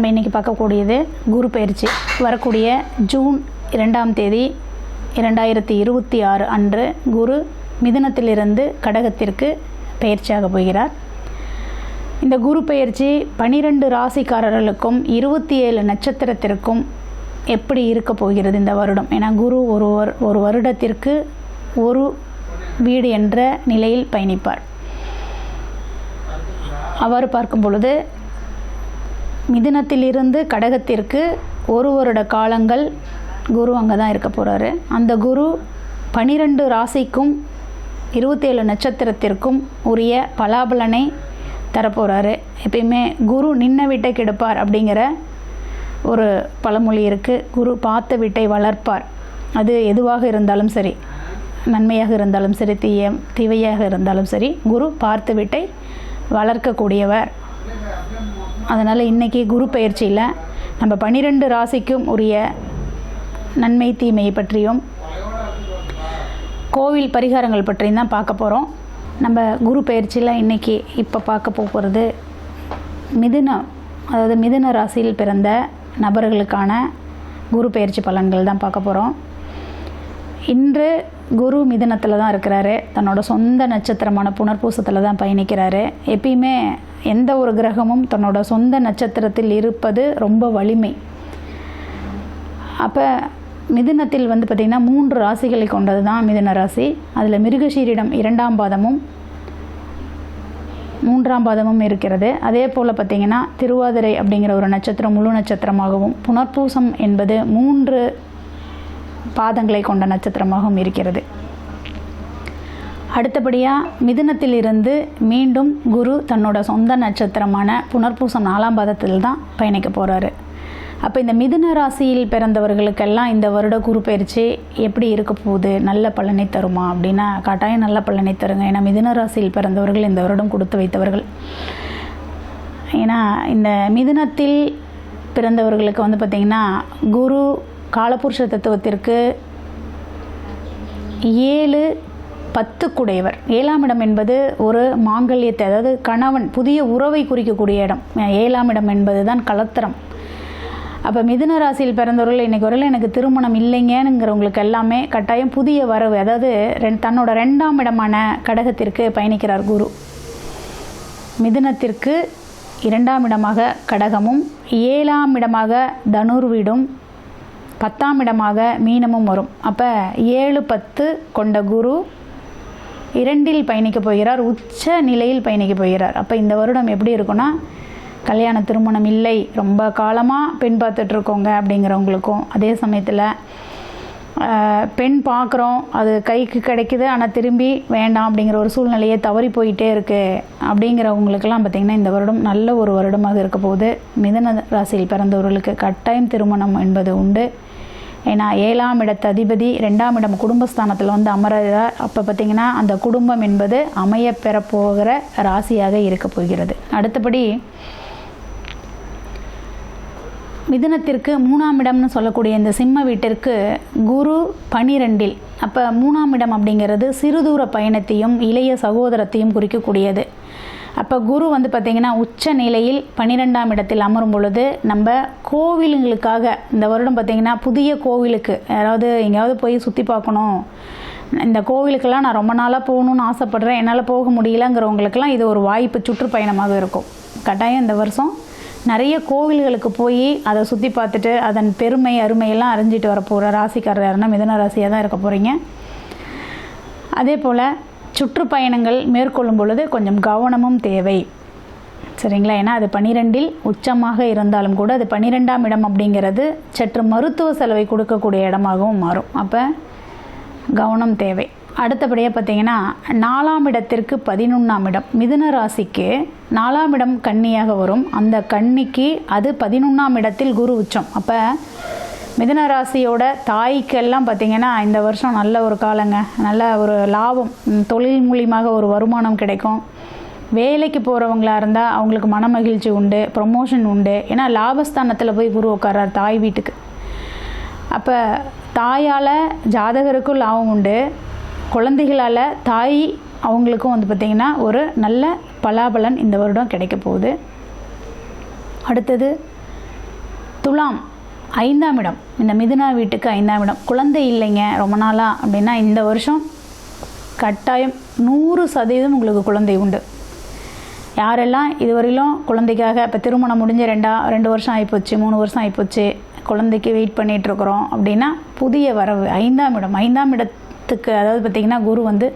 நம்ம இன்றைக்கி பார்க்கக்கூடியது குரு பயிற்சி. வரக்கூடிய ஜூன் 2ஆம் தேதி 2026 அன்று குரு மிதுனத்திலிருந்து கடகத்திற்கு பயிற்சியாக போகிறார். இந்த குரு பயிற்சி 12 ராசிக்காரர்களுக்கும் 27 நட்சத்திரத்திற்கும் எப்படி இருக்க போகிறது இந்த வருடம்? ஏன்னா குரு ஒரு வருடத்திற்கு ஒரு வீடு என்ற நிலையில் பயணிப்பார். அவ்வாறு பார்க்கும் பொழுது மிதுனத்திலிருந்து கடகத்திற்கு ஒரு வருட காலங்கள் குரு அங்கே தான் இருக்க போகிறாரு. அந்த குரு 12 ராசிக்கும் 27 நட்சத்திரத்திற்கும் உரிய பலாபலனை தரப்போகிறாரு. எப்பயுமே குரு நின்ன வீட்டை கெடுப்பார் அப்படிங்கிற ஒரு பழமொழி இருக்குது. குரு பார்த்த வீட்டை வளர்ப்பார். அது எதுவாக இருந்தாலும் சரி, நன்மையாக இருந்தாலும் சரி, தீவையாக இருந்தாலும் சரி, குரு பார்த்த வீட்டை வளர்க்கக்கூடியவர். அதனால் இன்றைக்கி குரு பயிற்சியில் நம்ம 12 ராசிக்கும் உரிய நன்மை தீமையை பற்றியும் கோவில் பரிகாரங்கள் பற்றியும் தான் பார்க்க போகிறோம். நம்ம குரு பயிற்சியில் இன்றைக்கி இப்போ பார்க்க போகிறது மிதுன ராசியில் பிறந்த நபர்களுக்கான குரு பயிற்சி பலன்கள் தான் பார்க்க போகிறோம். இன்று குரு மிதுனத்தில் தான் இருக்கிறாரு. தன்னோட சொந்த நட்சத்திரமான புனர்பூசத்தில் தான் பயணிக்கிறாரு. எப்பயுமே எந்த ஒரு கிரகமும் தன்னோட சொந்த நட்சத்திரத்தில் இருப்பது ரொம்ப வலிமை. அப்போ மிதுனத்தில் பார்த்திங்கன்னா 3 ராசிகளை கொண்டது தான் மிதுன ராசி. அதில் மிருகசீரிடம் 2ஆம் பாதமும் 3ஆம் பாதமும் இருக்கிறது. அதே போல் பார்த்திங்கன்னா திருவாதிரை அப்படிங்கிற ஒரு நட்சத்திரம் முழு நட்சத்திரமாகவும், புனர்பூசம் என்பது 3 பாதங்களை கொண்ட நட்சத்திரமாகவும் இருக்கிறது. அடுத்தபடியாக மிதுனத்திலிருந்து மீண்டும் குரு தன்னோட சொந்த நட்சத்திரமான புனர்பூசம் 4ஆம் பாதத்தில் தான் பயணிக்க போகிறாரு. அப்போ இந்த மிதுன ராசியில் பிறந்தவர்களுக்கெல்லாம் இந்த வருட குரு பயிற்சி எப்படி இருக்க போகுது? நல்ல பலனை தருமா அப்படின்னா கட்டாயம் நல்ல பலனை தருங்க. ஏன்னா மிதுன ராசியில் பிறந்தவர்கள் இந்த வருடம் கொடுத்து வைத்தவர்கள். ஏன்னா இந்த மிதுனத்தில் பிறந்தவர்களுக்கு பார்த்திங்கன்னா குரு காலபுருஷ தத்துவத்திற்கு 7-10 குடையவர். 7ஆம் இடம் என்பது ஒரு மாங்கல்யத்தை, அதாவது கணவன் புதிய உறவை குறிக்கக்கூடிய இடம். 7ஆம் இடம் என்பது தான் கலத்திரம். அப்போ மிதுன ராசியில் பிறந்தவர்கள் இன்றைக்கு வரையில் எனக்கு திருமணம் இல்லைங்கிறவங்களுக்கு எல்லாமே கட்டாயம் புதிய வரவு, அதாவது தன்னோட 2ஆம் இடமான கடகத்திற்கு பயணிக்கிறார் குரு. மிதுனத்திற்கு 2ஆம் இடமாக கடகமும், 7ஆம் இடமாக தனுர் வீடும், 10ஆம் இடமாக மீனமும் வரும். அப்போ 7-10 கொண்ட குரு 2இல் பயணிக்க போகிறார், உச்ச நிலையில் பயணிக்க போகிறார். அப்போ இந்த வருடம் எப்படி இருக்குன்னா, கல்யாண திருமணம் இல்லை, ரொம்ப காலமாக பெண் பார்த்துட்ருக்கோங்க அப்படிங்கிறவங்களுக்கும், அதே சமயத்தில் பெண் பார்க்குறோம், அது கைக்கு கிடைக்குது ஆனால் திரும்பி வேண்டாம் அப்படிங்கிற ஒரு சூழ்நிலையே தவறி போயிட்டே இருக்குது அப்படிங்கிறவங்களுக்கெல்லாம் பார்த்திங்கன்னா இந்த வருடம் நல்ல ஒரு வருடமாக இருக்க போகுது. மிதுன ராசியில் பிறந்தவர்களுக்கு கட்டாயம் திருமணம் என்பது உண்டு. ஏன்னா 7ஆம் இடத்து அதிபதி 2ஆம் இடம் குடும்பஸ்தானத்தில் அமர்கிறார். அப்போ பார்த்திங்கன்னா அந்த குடும்பம் என்பது அமைய பெறப்போகிற ராசியாக இருக்க போகிறது. அடுத்தபடி மிதுனத்திற்கு 3ஆம் இடம்னு சொல்லக்கூடிய இந்த சிம்ம வீட்டிற்கு குரு 12இல். அப்போ 3ஆம் இடம் அப்படிங்கிறது சிறுதூர பயணத்தையும் இளைய சகோதரத்தையும் குறிக்கக்கூடியது. அப்போ குரு பார்த்திங்கன்னா உச்ச நிலையில் 12ஆம் இடத்தில் அமரும் பொழுது நம்ம கோவிலுங்களுக்காக இந்த வருடம் பார்த்திங்கன்னா புதிய கோவிலுக்கு யாராவது எங்கேயாவது போய் சுற்றி பார்க்கணும், இந்த கோவிலுக்கெல்லாம் நான் ரொம்ப நாளாக போகணுன்னு ஆசைப்பட்றேன், என்னால் போக முடியலங்கிறவங்களுக்கெல்லாம் இது ஒரு வாய்ப்பு சுற்றுப்பயணமாக இருக்கும். கட்டாயம் இந்த வருஷம் நிறைய கோவில்களுக்கு போய் அதை சுற்றி பார்த்துட்டு அதன் பெருமை அருமையெல்லாம் அறிஞ்சிட்டு வரப்போகிற ராசிக்காரர் யாருன்னா மிதுன ராசியாக தான் இருக்க போகிறீங்க. அதே போல் சுற்றுப்பயணங்கள் மேற்கொள்ளும் பொழுது கொஞ்சம் கவனமும் தேவை, சரிங்களா? ஏன்னா அது 12இல் உச்சமாக இருந்தாலும் கூட அது 12ஆம் இடம் அப்படிங்கிறது சற்று மருத்துவ செலவை கொடுக்கக்கூடிய இடமாகவும் மாறும். அப்போ கவனம் தேவை. அடுத்தபடியாக பார்த்திங்கன்னா 4ஆம் இடத்திற்கு 11ஆம் இடம். மிதுன ராசிக்கு 4ஆம் இடம் கன்னியாக வரும். அந்த கன்னிக்கு அது 11ஆம் இடத்தில் குரு உச்சம். அப்போ மிதுன ராசியோட தாய்க்கெல்லாம் பார்த்திங்கன்னா இந்த வருஷம் நல்ல ஒரு காலங்க, நல்ல ஒரு லாபம், தொழில் மூலியமாக ஒரு வருமானம் கிடைக்கும். வேலைக்கு போகிறவங்களா இருந்தால் அவங்களுக்கு மன மகிழ்ச்சி உண்டு, ப்ரொமோஷன் உண்டு. ஏன்னா லாபஸ்தானத்தில் போய் குரு உட்கார்றார் தாய் வீட்டுக்கு. அப்போ தாயால் ஜாதகருக்கும் லாபம் உண்டு, குழந்தைகளால் தாய் அவங்களுக்கும் பார்த்திங்கன்னா ஒரு நல்ல பலாபலன் இந்த வருடம் கிடைக்க போகுது. அடுத்தது துலாம் 5ஆம் இடம், இந்த மிதுன வீட்டுக்கு 5ஆம் இடம். குழந்தை இல்லைங்க ரொம்ப நாளாக அப்படின்னா இந்த வருஷம் கட்டாயம் 100% உங்களுக்கு குழந்தை உண்டு. யாரெல்லாம் இதுவரையிலும் குழந்தைக்காக இப்போ திருமணம் முடிஞ்சு 2 வருஷம் ஆகிப்போச்சு, 3 வருஷம் ஆகிப்போச்சு, குழந்தைக்கு வெயிட் பண்ணிகிட்ருக்குறோம் அப்படின்னா புதிய வரவு 5ஆம் இடம். 5ஆம் இடத்துக்கு அதாவது பார்த்திங்கன்னா குரு வந்து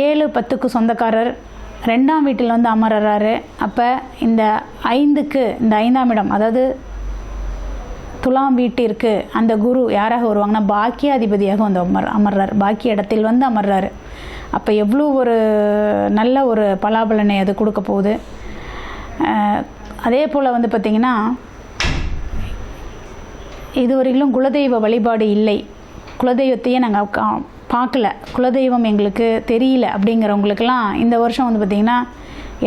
7-10க்கு சொந்தக்காரர், 2ஆம் வீட்டில் வந்து அமர்றாரு. அப்போ இந்த 5க்கு இந்த 5ஆம் இடம் அதாவது துலாம் வீட்டிற்கு அந்த குரு யாராக வருவாங்கன்னா பாக்கியாதிபதியாக வந்து அமர்றார். பாக்கிய இடத்தில் வந்து அமர்றாரு. அப்போ எவ்வளோ ஒரு நல்ல ஒரு பலாபலனை அது கொடுக்க போகுது. அதே போல் வந்து பார்த்திங்கன்னா இதுவரையிலும் குலதெய்வ வழிபாடு இல்லை, குலதெய்வத்தையே நாங்கள் பார்க்கல, குலதெய்வம் எங்களுக்கு தெரியல அப்படிங்கிறவங்களுக்கெல்லாம் இந்த வருஷம் வந்து பார்த்திங்கன்னா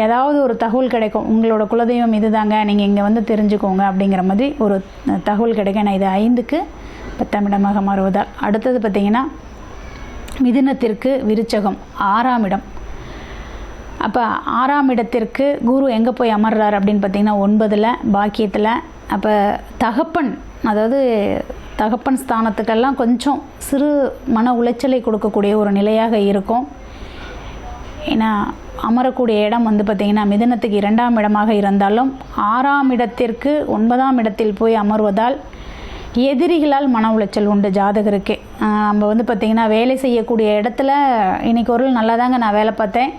ஏதாவது ஒரு தகவல் கிடைக்கும். உங்களோட குலதெய்வம் இது தாங்க, நீங்கள் இங்கே வந்து தெரிஞ்சுக்கோங்க அப்படிங்கிற மாதிரி ஒரு தகவல் கிடைக்கும். ஏன்னா இது 5க்கு 10ஆம் இடமாக மாறுவதால். அடுத்தது பார்த்திங்கன்னா மிதுனத்திற்கு விருச்சகம் 6ஆம் இடம். அப்போ 6ஆம் இடத்திற்கு குரு எங்கே போய் அமர்றார் அப்படின்னு பார்த்திங்கன்னா 9ல் பாக்கியத்தில். அப்போ தகப்பன் அதாவது தகப்பன் ஸ்தானத்துக்கெல்லாம் கொஞ்சம் சிறு மன உளைச்சலை கொடுக்கக்கூடிய ஒரு நிலையாக இருக்கும். ஏன்னா அமரக்கூடிய இடம் வந்து பார்த்திங்கன்னா மிதுனத்துக்கு 2ஆம் இடமாக இருந்தாலும் 6ஆம் இடத்திற்கு 9ஆம் இடத்தில் போய் அமர்வதால் எதிரிகளால் மன உளைச்சல் உண்டு ஜாதகருக்கு. நம்ம வந்து பார்த்திங்கன்னா வேலை செய்யக்கூடிய இடத்துல இன்றைக்கி ஒரு நல்லா தாங்க நான் வேலை பார்த்தேன்,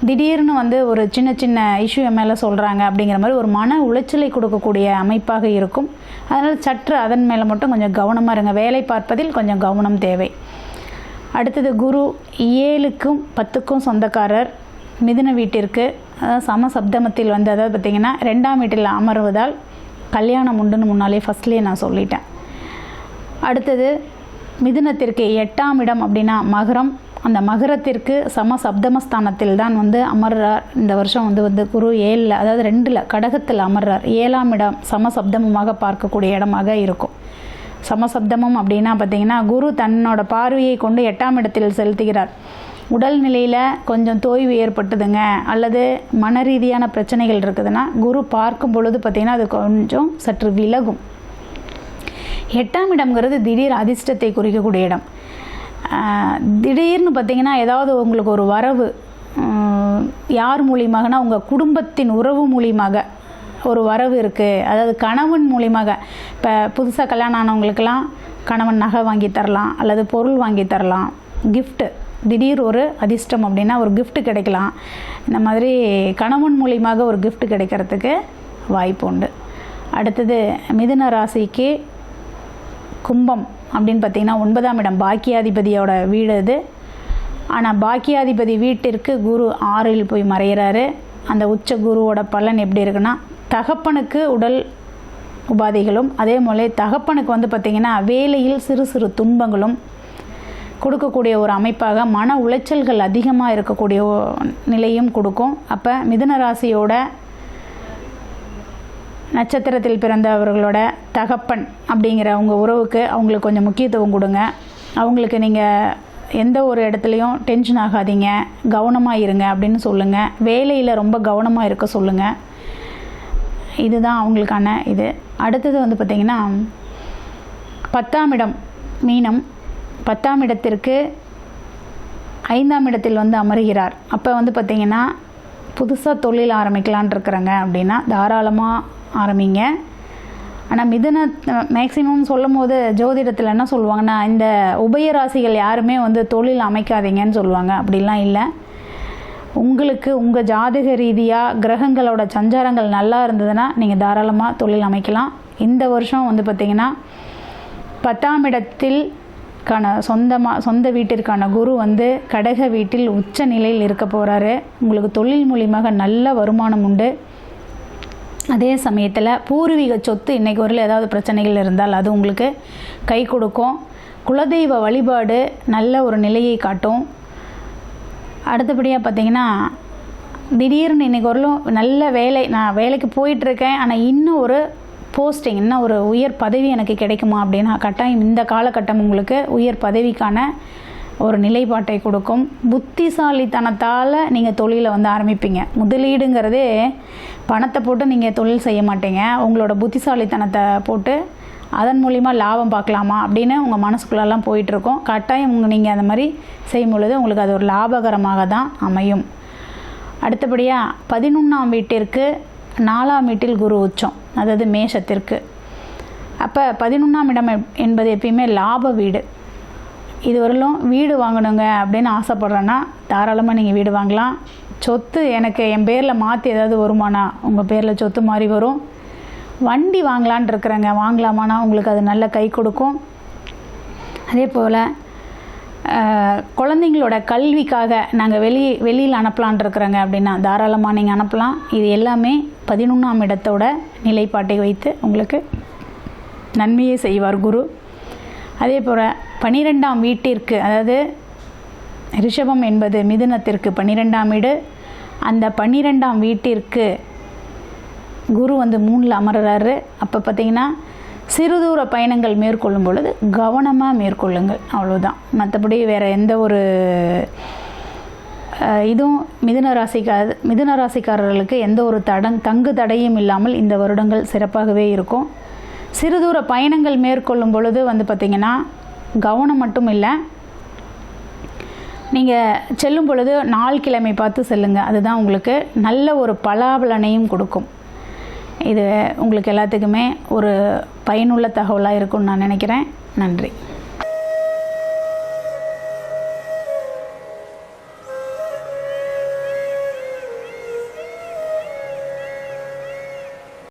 திடீர்னு வந்து ஒரு சின்ன சின்ன இஷ்யூ என் மேலே சொல்கிறாங்க அப்படிங்கிற மாதிரி ஒரு மன உளைச்சலை கொடுக்கக்கூடிய அமைப்பாக இருக்கும். அதனால் சற்று அதன் மேலே மட்டும் கொஞ்சம் கவனமாக இருங்க, வேலை பார்ப்பதில் கொஞ்சம் கவனம் தேவை. அடுத்தது குரு 7க்கும் 10க்கும் சொந்தக்காரர், மிதுன வீட்டிற்கு அதாவது சமசப்தமத்தில் வந்து அதாவது பார்த்திங்கன்னா 2ஆம் வீட்டில் அமர்வதால் கல்யாணம் உண்டுன்னு முன்னாலே ஃபஸ்ட்லேயே நான் சொல்லிட்டேன். அடுத்தது மிதுனத்திற்கு 8ஆம் இடம் அப்படின்னா மகரம். அந்த மகரத்திற்கு சமசப்தமஸ்தானத்தில் தான் வந்து அமர்றார். இந்த வருஷம் வந்து குரு 7ல் அதாவது 2ல் கடகத்தில் அமர்றார். 7ஆம் இடம் சமசப்தமமாக பார்க்கக்கூடிய இடமாக இருக்கும். சமசப்தமம் அப்படின்னா பார்த்திங்கன்னா குரு தன்னோட பார்வையை கொண்டு 8ஆம் இடத்தில் செலுத்துகிறார். உடல்நிலையில் கொஞ்சம் தொய்வு ஏற்பட்டுதுங்க அல்லது மன ரீதியான பிரச்சனைகள் இருக்குதுன்னா குரு பார்க்கும் பொழுது பார்த்திங்கன்னா அது கொஞ்சம் சற்று விலகும். 8ஆம் இடம்ங்கிறது திடீர் அதிர்ஷ்டத்தை குறிக்கக்கூடிய இடம். திடீர்னு பார்த்திங்கன்னா ஏதாவது உங்களுக்கு ஒரு வரவு யார் மூலியமாகனா உங்கள் குடும்பத்தின் உறவு மூலியமாக ஒரு வரவு இருக்குது. அதாவது கணவன் மூலியமாக இப்போ புதுசாக கல்யாணம் ஆனவங்களுக்கெல்லாம் கணவன் நகை வாங்கி தரலாம் அல்லது பொருள் வாங்கி தரலாம், கிஃப்ட்டு திடீர் ஒரு அதிர்ஷ்டம் அப்படின்னா ஒரு gift கிடைக்கலாம். இந்த மாதிரி கணவன் மூலியமாக ஒரு gift கிடைக்கிறதுக்கு வாய்ப்பு உண்டு. அடுத்தது மிதுன ராசிக்கு கும்பம் அப்படின்னு பார்த்திங்கன்னா 9ஆம் இடம் பாக்கியாதிபதியோட வீடு அது. ஆனால் பாக்கியாதிபதி வீட்டிற்கு குரு 6ல் போய் மறைகிறாரு. அந்த உச்ச குருவோட பலன் எப்படி இருக்குன்னா தகப்பனுக்கு உடல் உபாதைகளும் அதே போல தகப்பனுக்கு வந்து பார்த்திங்கன்னா வேலையில் சிறு சிறு துன்பங்களும் கொடுக்கக்கூடிய ஒரு அமைப்பாக மன உளைச்சல்கள் அதிகமாக இருக்கக்கூடிய நிலையும் கொடுக்கும். அப்போ மிதுன ராசியோட நட்சத்திரத்தில் பிறந்தவர்களோட தகப்பன் அப்படிங்கிற உங்கள் உறவுக்கு அவங்களுக்கு கொஞ்சம் முக்கியத்துவம் கொடுங்க. அவங்களுக்கு நீங்கள் எந்த ஒரு இடத்துலையும் டென்ஷன் ஆகாதீங்க, கவனமாக இருங்க அப்படின்னு சொல்லுங்கள். வேலையில் ரொம்ப கவனமாக இருக்க சொல்லுங்கள். இதுதான் அவங்களுக்கான இது. அடுத்தது வந்து பார்த்திங்கன்னா 10ஆம் இடம் மீனம். 10ஆம் இடத்திற்கு 5ஆம் இடத்தில் வந்து அமர்கிறார். அப்போ வந்து பார்த்திங்கன்னா புதுசாக தொழில் ஆரம்பிக்கலான் இருக்கிறாங்க அப்படின்னா தாராளமாக ஆரம்பிங்க. ஆனால் மிதுன மேக்சிமம் சொல்லும் போது ஜோதிடத்தில் என்ன சொல்லுவாங்கன்னா இந்த உபயராசிகள் யாருமே வந்து தொழில் அமைக்காதீங்கன்னு சொல்லுவாங்க. அப்படிலாம் இல்லை. உங்களுக்கு உங்கள் ஜாதக ரீதியாக கிரகங்களோட சஞ்சாரங்கள் நல்லா இருந்ததுன்னா நீங்கள் தாராளமாக தொழில் அமைக்கலாம். இந்த வருஷம் வந்து பார்த்திங்கன்னா 10ஆம் இடத்தில் சொந்த வீட்டிற்கான குரு வந்து கடக வீட்டில் உச்ச நிலையில் இருக்க போகிறாரு. உங்களுக்கு தொழில் மூலியமாக நல்ல வருமானம் உண்டு. அதே சமயத்தில் பூர்வீக சொத்து இன்றைக்கு வரையில் ஏதாவது பிரச்சனைகள் இருந்தால் அது உங்களுக்கு கை கொடுக்கும். குலதெய்வ வழிபாடு நல்ல ஒரு நிலையை காட்டும். அடுத்தபடியாக பார்த்திங்கன்னா திடீர்னு இன்றைக்கி வரலும் நல்ல வேலை, நான் வேலைக்கு போயிட்டுருக்கேன் ஆனால் இன்னும் ஒரு போஸ்டிங் இன்னும் ஒரு உயர் பதவி எனக்கு கிடைக்குமா அப்படின்னா கட்டாயம் இந்த காலகட்டம் உங்களுக்கு உயர் பதவிக்கான ஒரு நிலைப்பாட்டை கொடுக்கும். புத்திசாலித்தனத்தால் நீங்கள் தொழிலை வந்து ஆரம்பிப்பீங்க. முதலீடுங்கிறதே பணத்தை போட்டு நீங்கள் தொழில் செய்ய மாட்டீங்க. உங்களோட புத்திசாலித்தனத்தை போட்டு அதன் மூலிமா லாபம் பார்க்கலாமா அப்படின்னு உங்கள் மனசுக்குள்ளெல்லாம் போயிட்டுருக்கோம். கட்டாயம் நீங்கள் அந்த மாதிரி செய்யும் பொழுது உங்களுக்கு அது ஒரு லாபகரமாக தான் அமையும். அடுத்தபடியாக 11ஆம் வீட்டிற்கு 4ஆம் வீட்டில் குரு உச்சம், அதாவது மேஷத்திற்கு. அப்போ 11ஆம் இடம் என்பது எப்பயுமே லாப வீடு. இதுவரையிலும் வீடு வாங்கணுங்க அப்படின்னு ஆசைப்பட்றேன்னா தாராளமாக நீங்கள் வீடு வாங்கலாம். சொத்து எனக்கு என் பேரில் மாற்றி ஏதாவது வருமானா உங்கள் பேரில் சொத்து மாதிரி வரும். வண்டி வாங்கலான் இருக்கிறேங்க, வாங்கலாமான்னா உங்களுக்கு அது நல்ல கை கொடுக்கும். அதே போல் குழந்தைங்களோட கல்விக்காக நாங்கள் வெளியில் அனுப்பலான் இருக்கிறேங்க அப்படின்னா தாராளமாக நீங்கள் அனுப்பலாம். இது எல்லாமே 11ஆம் இடத்தோட நிலைப்பாட்டை வைத்து உங்களுக்கு நன்மையை செய்வார் குரு. அதே போல் 12ஆம் வீட்டிற்கு, அதாவது ரிஷபம் என்பது மிதுனத்திற்கு 12ஆம் வீடு. அந்த 12ஆம் வீட்டிற்கு குரு வந்து 3ல் அமர்றாரு. அப்போ பார்த்திங்கன்னா சிறு தூர பயணங்கள் மேற்கொள்ளும் பொழுது கவனமாக மேற்கொள்ளுங்கள், அவ்வளோதான். மற்றபடி வேறு எந்த ஒரு இதுவும் மிதுன ராசிக்காரர்களுக்கு எந்த ஒரு தங்கு தடையும் இல்லாமல் இந்த வருடங்கள் சிறப்பாகவே இருக்கும். சிறு தூர பயணங்கள் மேற்கொள்ளும் பொழுது வந்து பார்த்திங்கன்னா கவனம் மட்டும் இல்லை, நீங்கள் செல்லும் பொழுது நாள் கிழமை பார்த்து செல்லுங்கள். அதுதான் உங்களுக்கு நல்ல ஒரு பலாபலனையும் கொடுக்கும். இது உங்களுக்கு எல்லாத்துக்குமே ஒரு பயனுள்ள தகவலாக இருக்கும்னு நான் நினைக்கிறேன். நன்றி.